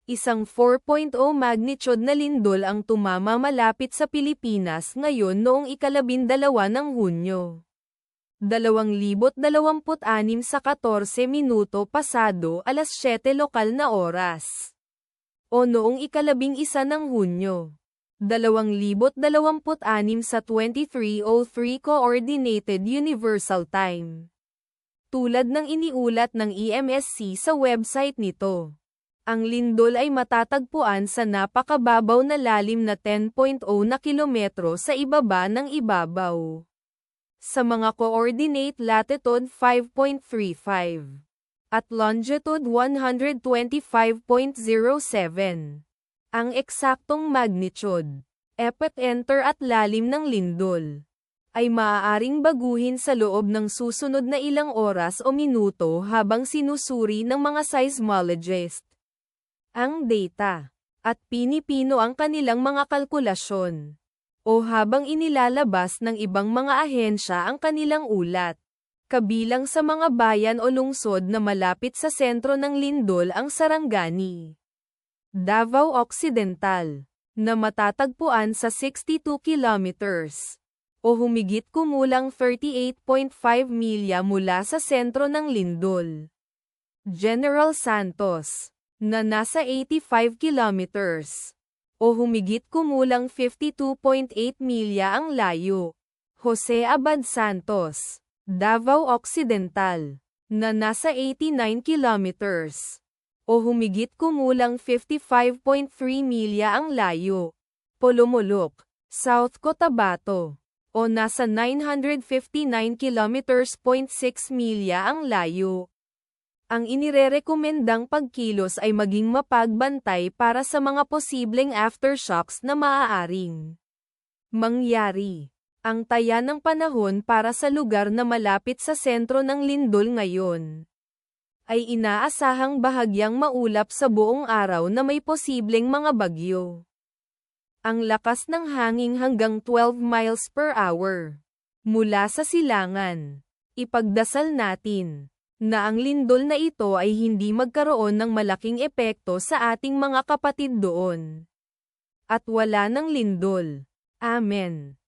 Isang 4.0 magnitude na lindol ang tumama malapit sa Pilipinas ngayon noong ika-12 ng Hunyo. 2026 sa 14 minuto pasado alas 7 lokal na oras. O noong ika-11 ng Hunyo. 2026 sa 23:03 Coordinated Universal Time. Tulad ng iniulat ng EMSC sa website nito. Ang lindol ay matatagpuan sa napakababaw na lalim na 10.0 na kilometro sa ibaba ng ibabaw. Sa mga coordinate latitude 5.35 at longitude 125.07. Ang eksaktong magnitude, epicenter at lalim ng lindol ay maaaring baguhin sa loob ng susunod na ilang oras o minuto habang sinusuri ng mga seismologists ang data, at pinipino ang kanilang mga kalkulasyon, o habang inilalabas ng ibang mga ahensya ang kanilang ulat. Kabilang sa mga bayan o lungsod na malapit sa sentro ng lindol ang Sarangani, Davao Occidental, na matatagpuan sa 62 kilometers, o humigit kumulang 38.5 milya mula sa sentro ng lindol. General Santos, na nasa 85 kilometers, o humigit kumulang 52.8 milya ang layo. Jose Abad Santos, Davao Occidental, na nasa 89 kilometers, o humigit kumulang 55.3 milya ang layo. Polomolok, South Cotabato, o nasa 959 kilometers 0.6 milya ang layo. Ang inirerekomendang pagkilos ay maging mapagbantay para sa mga posibleng aftershocks na maaaring mangyari. Ang taya ng panahon para sa lugar na malapit sa sentro ng lindol ngayon ay inaasahang bahagyang maulap sa buong araw na may posibleng mga bagyo. Ang lakas ng hangin hanggang 12 miles per hour mula sa silangan. Ipagdasal natin na ang lindol na ito ay hindi magkaroon ng malaking epekto sa ating mga kapatid doon. At wala ng lindol. Amen.